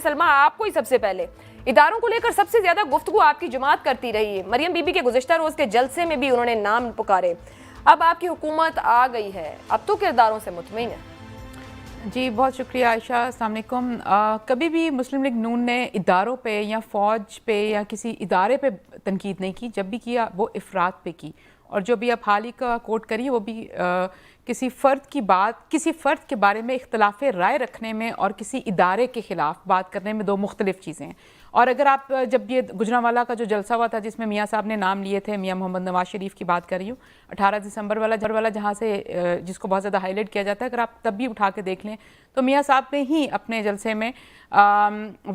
سلما آپ کو ہی سب سے پہلے اداروں کو لے کر سب سے زیادہ گفتگو آپ کی جماعت کرتی رہی ہے. مریم بی بی کے گزشتہ روز کے جلسے میں بھی انہوں نے نام پکارے. اب آپ کی حکومت آ گئی ہے, اب تو کرداروں سے مطمئن ہے. جی بہت شکریہ عائشہ. السلام علیکم. کبھی بھی مسلم لیگ نون نے اداروں پہ یا فوج پہ یا کسی ادارے پہ تنقید نہیں کی. جب بھی کیا وہ افراد پہ کی, اور جو بھی آپ حال ہی کا کوٹ کریے وہ بھی کسی فرد کے بارے میں اختلاف رائے رکھنے میں اور کسی ادارے کے خلاف بات کرنے میں دو مختلف چیزیں ہیں. اور اگر آپ جب یہ گجرانوالہ کا جو جلسہ ہوا تھا جس میں میاں صاحب نے نام لیے تھے, میاں محمد نواز شریف کی بات کر رہی ہوں, 18 دسمبر والا جہاں سے جس کو بہت زیادہ ہائی لائٹ کیا جاتا ہے, اگر آپ تب بھی اٹھا کے دیکھ لیں تو میاں صاحب نے ہی اپنے جلسے میں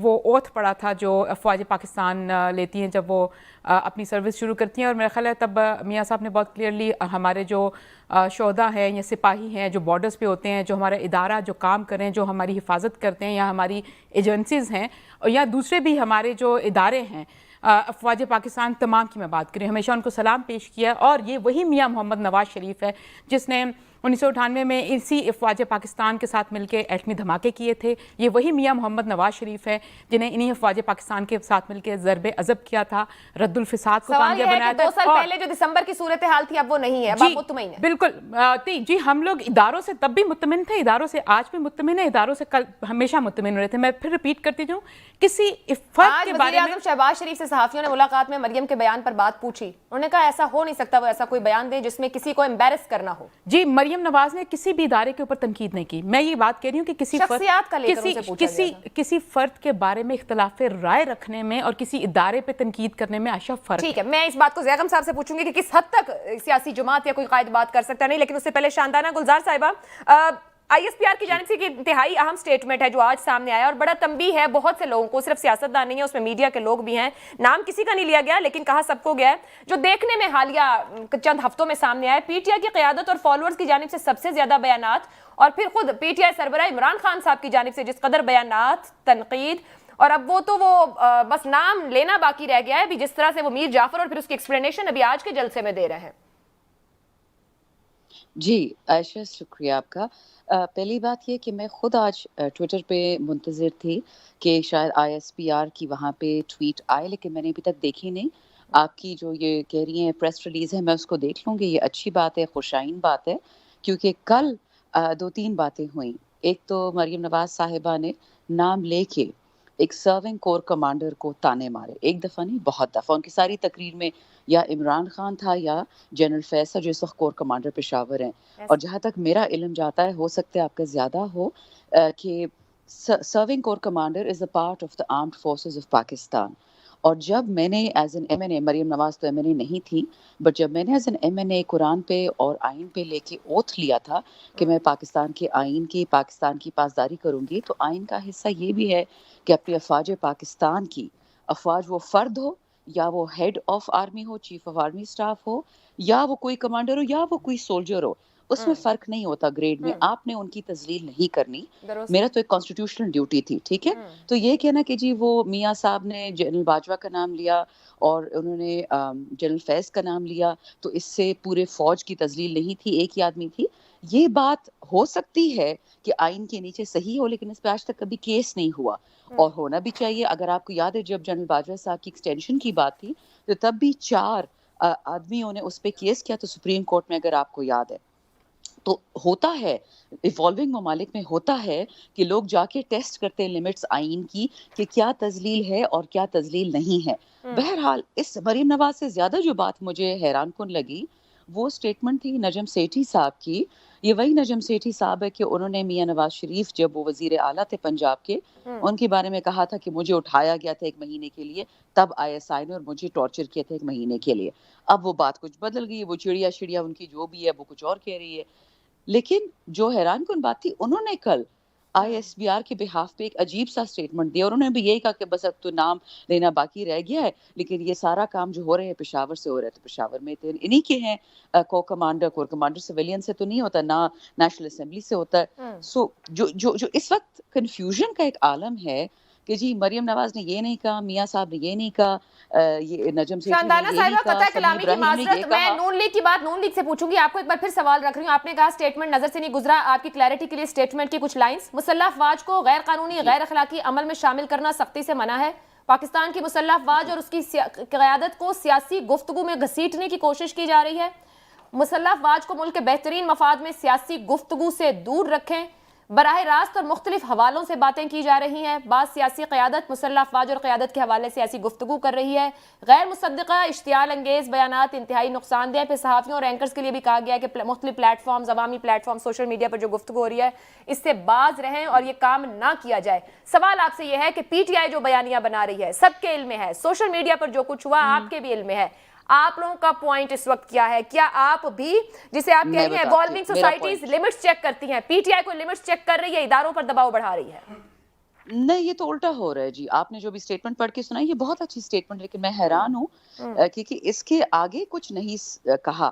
وہ اوتھ پڑھا تھا جو افواج پاکستان لیتی ہیں جب وہ اپنی سروس شروع کرتی ہیں. اور میرا خیال ہے تب میاں صاحب نے بہت کلیئرلی ہمارے جو شہداء ہیں یا سپاہی ہیں جو بارڈرز پہ ہوتے ہیں, جو ہمارا ادارہ جو کام کریں, جو ہماری حفاظت کرتے ہیں, یا ہماری ایجنسیز ہیں یا دوسرے بھی ہمارے جو ادارے ہیں افواج پاکستان تمام کی میں بات کریں, ہمیشہ ان کو سلام پیش کیا. اور یہ وہی میاں محمد نواز شریف ہے جس نے 1998 میں اسی افواج پاکستان کے ساتھ مل کے ایٹمی دھماکے کیے تھے. یہ وہی میاں محمد نواز شریف ہے جنہیں انہی افواج پاکستان کے ساتھ مل کے ضرب عضب کیا تھا, رد الفساد کو کامیاب بنایا تھا. 2 سال پہلے جو دسمبر کی صورتحال تھی اب وہ نہیں ہے, اب آپ مطمئن ہیں؟ بالکل جی, ہم لوگ اداروں سے تب بھی مطمئن تھے, اداروں سے آج بھی مطمئن ہیں, اداروں سے کل ہمیشہ مطمئن رہے تھے. میں پھر ریپیٹ کرتی ہوں, کسی فرد کے بارے میں شہباز شریف سے صحافیوں نے ملاقات میں مریم کے بیان پر بات پوچھی, انہوں نے کہا ایسا ہو نہیں سکتا وہ ایسا کوئی بیان دے جس میں کسی کو امبیرس کرنا ہو. جی مریم نواز نے کسی بھی ادارے کے اوپر تنقید نہیں کی. میں یہ بات کہہ رہی ہوں کہ کسی فرد کے بارے میں اختلاف رائے رکھنے میں اور کسی ادارے پہ تنقید کرنے میں عائشہ فرق ہے. ٹھیک ہے, میں اس بات کو زیغم صاحب سے پوچھوں گی کہ کس حد تک سیاسی جماعت یا کوئی قائد بات کر سکتا نہیں, لیکن اس سے پہلے شاندانہ گلزار صاحبہ, آئی ایس پی آر کی جانب سے ایک انتہائی اہم سٹیٹمنٹ ہے جو آج سامنے آیا اور بڑا تنبیہ ہے بہت سے لوگوں کو, صرف سیاستدان نہیں ہے, اس میں میڈیا کے لوگ بھی ہیں, نام کسی کا نہیں لیا گیا لیکن کہا سب کو گیا ہے, جو دیکھنے میں حالیہ چند ہفتوں میں سامنے آیا. پی ٹی آئی کی قیادت اور فالوورز کی جانب سے سب سے زیادہ بیانات, اور پھر خود پی ٹی آئی سربراہ عمران خان صاحب کی جانب سے جس قدر بیانات, تنقید, اور اب وہ تو بس نام لینا باقی رہ گیا ہے بھی, جس طرح سے وہ میر جعفر اور پھر اس کی ایکسپلینیشن ابھی آج کے جلسے میں دے رہے ہیں. جی عائشہ شکریہ آپ کا. پہلی بات یہ کہ میں خود آج ٹویٹر پہ منتظر تھی کہ شاید آئی ایس پی آر کی وہاں پہ ٹویٹ آئے, لیکن میں نے ابھی تک دیکھی نہیں. آپ کی جو یہ کہہ رہی ہیں پریس ریلیز ہے, میں اس کو دیکھ لوں گی, یہ اچھی بات ہے, خوشائن بات ہے, کیونکہ کل 2-3 باتیں ہوئیں. ایک تو مریم نواز صاحبہ نے نام لے کے ایک سرونگ کور کمانڈر کو تانے مارے, ایک دفعہ نہیں بہت دفعہ. ان کی ساری تقریر میں یا عمران خان تھا یا جنرل فیض جو اس وقت کور کمانڈر پشاور ہیں. اور جہاں تک میرا علم جاتا ہے, ہو سکتا ہے آپ کا زیادہ ہو, کہ serving corps commander is a part of the armed forces of Pakistan. اور جب میں نے ایز این ایم این اے, مریم نواز تو ایم این اے نہیں تھی, بٹ جب میں نے ایز این ایم این اے قرآن پہ اور آئین پہ لے کے اوتھ لیا تھا کہ میں پاکستان کے آئین کی, پاکستان کی پاسداری کروں گی, تو آئین کا حصہ یہ بھی ہے کہ اپنی افواج پاکستان کی, افواج وہ فرد ہو یا وہ ہیڈ آف آرمی ہو, چیف آف آرمی اسٹاف ہو, یا وہ کوئی کمانڈر ہو یا وہ کوئی سولجر ہو, اس میں فرق نہیں ہوتا گریڈ میں. آپ نے ان کی تذلیل نہیں کرنی, میرا تو ایک کانسٹیٹیوشنل ڈیوٹی تھی, ٹھیک ہے. تو یہ کہنا کہ جی وہ میاں صاحب نے جنرل باجوہ کا نام لیا اور انہوں نے جنرل فیض کا نام لیا تو اس سے پورے فوج کی تذلیل نہیں تھی, ایک ہی آدمی تھی, یہ بات ہو سکتی ہے کہ آئین کے نیچے صحیح ہو, لیکن اس پہ آج تک کبھی کیس نہیں ہوا, اور ہونا بھی چاہیے. اگر آپ کو یاد ہے جب جنرل باجوہ صاحب کی ایکسٹینشن کی بات تھی تو تب بھی 4 آدمیوں نے اس پہ کیس کیا, تو سپریم کورٹ میں اگر آپ کو یاد ہے. تو ہوتا ہے ایوالونگ ممالک میں, ہوتا ہے کہ لوگ جا کے ٹیسٹ کرتے ہیں لمٹس آئین کی کہ کیا تذلیل ہے اور کیا تذلیل نہیں ہے. بہرحال اس مریم نواز سے زیادہ جو بات مجھے حیران کن لگی وہ سٹیٹمنٹ تھی نجم سیٹھی صاحب کی. یہ وہی نجم سیٹھی صاحب ہے کہ انہوں نے میاں نواز شریف جب وہ وزیر اعلیٰ تھے پنجاب کے, ان کے بارے میں کہا تھا کہ مجھے اٹھایا گیا تھا 1 مہینے کے لیے, تب آئی ایس آئی نے, اور مجھے ٹارچر کیا تھا 1 مہینے کے لیے. اب وہ بات کچھ بدل گئی, وہ چڑیا ان کی جو بھی ہے وہ کچھ اور کہہ رہی ہے. لیکن جو حیران کن بات تھی, انہوں نے کل آئی ایس بی آر کے بہاف پہ ایک عجیب سا سٹیٹمنٹ دیا, اور انہوں نے بھی یہی کہا کہ بس اب تو نام لینا باقی رہ گیا ہے, لیکن یہ سارا کام جو ہو رہے ہیں پشاور سے ہو رہا ہے, تو پشاور میں انہی کے ہیں کور کمانڈر سویلین سے تو نہیں ہوتا, نہ نیشنل اسمبلی سے ہوتا ہے. سو جو اس وقت کنفیوژن کا ایک عالم ہے کہ جی مریم نواز نے یہ نہیں کہا, میاں صاحب نے یہ نہیں کہا, یہ نجم سیٹھی نے شاندانہ یہ صاحبہ نہیں کہا, قطع سمیع کلامی کی ابراہیم نے یہ معذرت, میں کہا. نون لیگ کی بات نون لیگ سے پوچھوں گی. آپ کو ایک بار پھر سوال رکھ رہی ہوں, آپ نے کہا سٹیٹمنٹ نظر سے نہیں گزرا, آپ کی کلیئرٹی کے لیے سٹیٹمنٹ کی کچھ لائنز. مسلح افواج کو غیر قانونی غیر اخلاقی عمل میں شامل کرنا سختی سے منع ہے. پاکستان کی مسلح افواج اور اس کی قیادت کو سیاسی گفتگو میں گھسیٹنے کی کوشش کی جا رہی ہے. مسلح افواج کو ملک کے بہترین مفاد میں سیاسی گفتگو سے دور رکھیں. براہ راست اور مختلف حوالوں سے باتیں کی جا رہی ہیں. بعض سیاسی قیادت مسلح افواج اور قیادت کے حوالے سیاسی گفتگو کر رہی ہے. غیر مصدقہ اشتعال انگیز بیانات انتہائی نقصان دہ. پھر صحافیوں اور اینکرز کے لیے بھی کہا گیا ہے کہ مختلف پلیٹ فارمز, عوامی پلیٹ فارم, سوشل میڈیا پر جو گفتگو ہو رہی ہے اس سے باز رہیں اور یہ کام نہ کیا جائے. سوال آپ سے یہ ہے کہ پی ٹی آئی جو بیانیاں بنا رہی ہے, سب کے علم میں ہے, سوشل میڈیا پر جو کچھ ہوا آپ کے بھی علم میں ہے, آپ لوگوں کا پوائنٹ اس وقت کیا ہے؟ کیا آپ بھی جسے آپ کہہ رہی ہیں ایوالونگ سوسائٹیز لمٹس چیک کرتی ہیں, پی ٹی آئی کو لمٹس چیک کر رہی ہے, اداروں پر دباؤ بڑھا رہی ہے؟ نہیں, یہ تو الٹا ہو رہا ہے جی. آپ نے جو بھی سٹیٹمنٹ پڑھ کے سنا, یہ بہت اچھی سٹیٹمنٹ, لیکن میں حیران ہوں کیونکہ اس کے آگے کچھ نہیں کہا.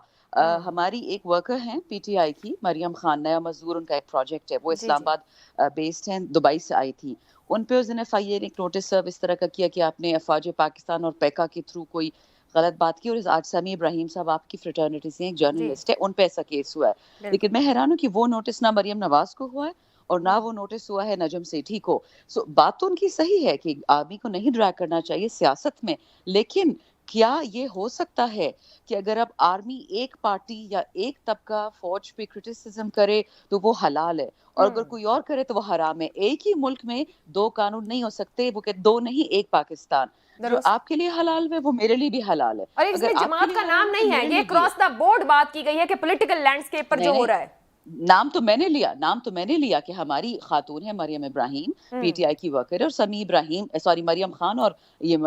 ہماری ایک ورکر ہیں پی ٹی آئی کی, مریم خان, نیا مزدور ان کا ایک پروجیکٹ ہے, وہ اسلام آباد بیسڈ ہیں, دبئی سے آئی تھی. ان پہ اس دن ایف آئی اے نے ایک نوٹس سرو اس طرح کا کیا کہ آپ نے افواج پاکستان اور پیکا کے تھرو کوئی غلط بات کی, اور آج سمیع ابراہیم صاحب آپ کی فریٹرنیٹی سے ایک جرنلسٹ ہے, ان پہ ایسا کیس ہوا ہے. لیکن میں حیران ہوں کہ وہ نوٹس نہ مریم نواز کو ہوا ہے اور نہ وہ نوٹس ہوا ہے نجم سیٹھی کو. بات تو ان کی صحیح ہے کہ آرمی کو نہیں ڈریگ کرنا چاہیے سیاست میں, لیکن کیا یہ ہو سکتا ہے کہ اگر اب آرمی ایک پارٹی یا ایک طبقہ فوج پہ کرٹیسزم کرے تو وہ حلال ہے, اور اگر کوئی اور کرے تو وہ حرام ہے؟ ایک ہی ملک میں دو قانون نہیں ہو سکتے, وہ کہ دو نہیں ایک پاکستان. جو آپ کے لیے حلال ہے وہ میرے لیے بھی حلال ہے. اور اس میں جماعت کا نام نہیں ہے, یہ کراس دا بورڈ بات کی گئی ہے کہ پولیٹیکل لینڈسکیپ پر جو ہو رہا ہے. نام تو میں نے لیا کہ ہماری خاتون ہے مریم ابراہیم, پی ٹی آئی کی ورکر ہے, اور سمیع ابراہیم مریم خان اور یہ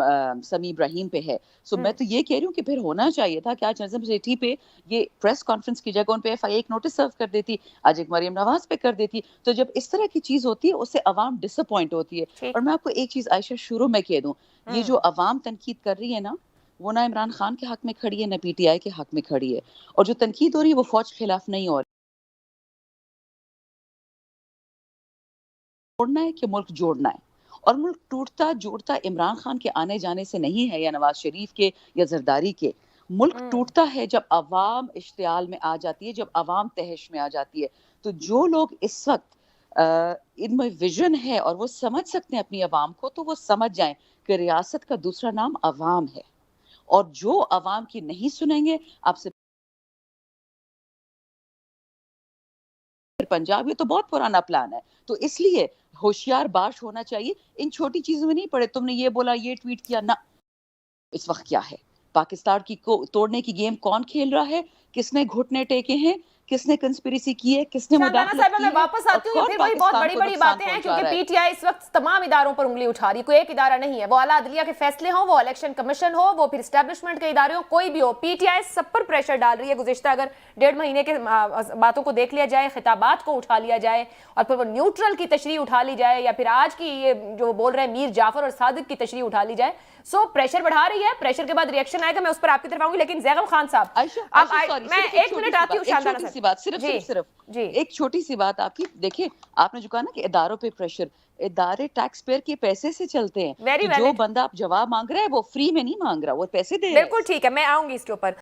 سمیع ابراہیم پہ ہے. میں تو یہ کہہ رہی ہوں کہ پھر ہونا چاہیے تھا کہ آج نظم سیٹھی پہ یہ پریس کانفرنس کی جگہ ان پہ ایف آئی ایک نوٹس سرو کر دیتی, آج ایک مریم نواز پہ کر دیتی. تو جب اس طرح کی چیز ہوتی ہے اس سے عوام ڈس اپوائنٹ ہوتی ہے. اور میں آپ کو ایک چیز عائشہ شروع میں کہہ دوں, یہ جو عوام تنقید کر رہی ہے نا, وہ نہ عمران خان کے حق میں کھڑی ہے نہ پی ٹی آئی کے حق میں کھڑی ہے. اور جو تنقید ہو رہی ہے وہ فوج کے خلاف نہیں ہو رہی, جوڑنا ہے کہ ملک جوڑنا ہے. اور ملک ٹوٹتا جوڑتا عمران خان کے آنے جانے سے نہیں ہے یا نواز شریف کے یا زرداری کے. ملک ٹوٹتا ہے جب عوام اشتعال میں آ جاتی ہے, جب عوام تہش میں آ جاتی ہے. تو جو لوگ اس وقت ان میں ویژن ہے اور وہ سمجھ سکتے ہیں اپنی عوام کو, تو وہ سمجھ جائیں کہ ریاست کا دوسرا نام عوام ہے, اور جو عوام کی نہیں سنیں گے. آپ سے پنجاب, یہ تو بہت پرانا پلان ہے, تو اس لیے ہوشیار باش ہونا چاہیے. ان چھوٹی چیزوں میں نہیں پڑے, تم نے یہ بولا, یہ ٹویٹ کیا, نہ. اس وقت کیا ہے پاکستان کی توڑنے کی گیم کون کھیل رہا ہے, کس نے گھٹنے ٹیکے ہیں, کس نے کنسپیریسی کی ہے, کس نے مداخلت کی ہے. میں واپس آتی ہوں, پھر وہی بہت بڑی بڑی باتیں ہیں کیونکہ پی ٹی آئی اس وقت تمام اداروں پر انگلی اٹھا رہی, کوئی ایک ادارہ نہیں ہے. وہ اعلیٰ عدلیہ کے فیصلے ہوں, وہ الیکشن کمیشن ہو, وہ پھر اسٹیبلشمنٹ کے ادارے ہوں, کوئی بھی ہو, P T I sub per pressure ڈال رہی ہے. گزشتہ اگر 1.5 مہینے کے باتوں کو دیکھ لیا جائے, خطابات کو اٹھا لیا جائے, اور پھر وہ نیوٹرل کی تشریح اٹھا لی جائے, یا پھر آج کی یہ جو بول رہے ہیں میر جعفر اور صادق کی تشریح اٹھا لی جائے, پریشر بڑھا رہی ہے. پریشر کے بعد ریئیکشن آئے گا, میں اس پر آپ کی طرف آؤں گی. لیکن زیغم خان صاحب, میں 1 منٹ آتی ہوں. شاندانہ صرف ایک چھوٹی سی بات آپ کی دیکھیں, آپ نے جو کہا نا کہ اداروں پہ پریشر, ادارے ٹیکس پیئر کے پیسے سے چلتے ہیں. جو بندہ آپ جواب مانگ رہا ہے وہ فری میں نہیں مانگ رہا, وہ پیسے دے رہا ہے. بالکل ٹھیک ہے, میں آؤں گی اس کے اوپر.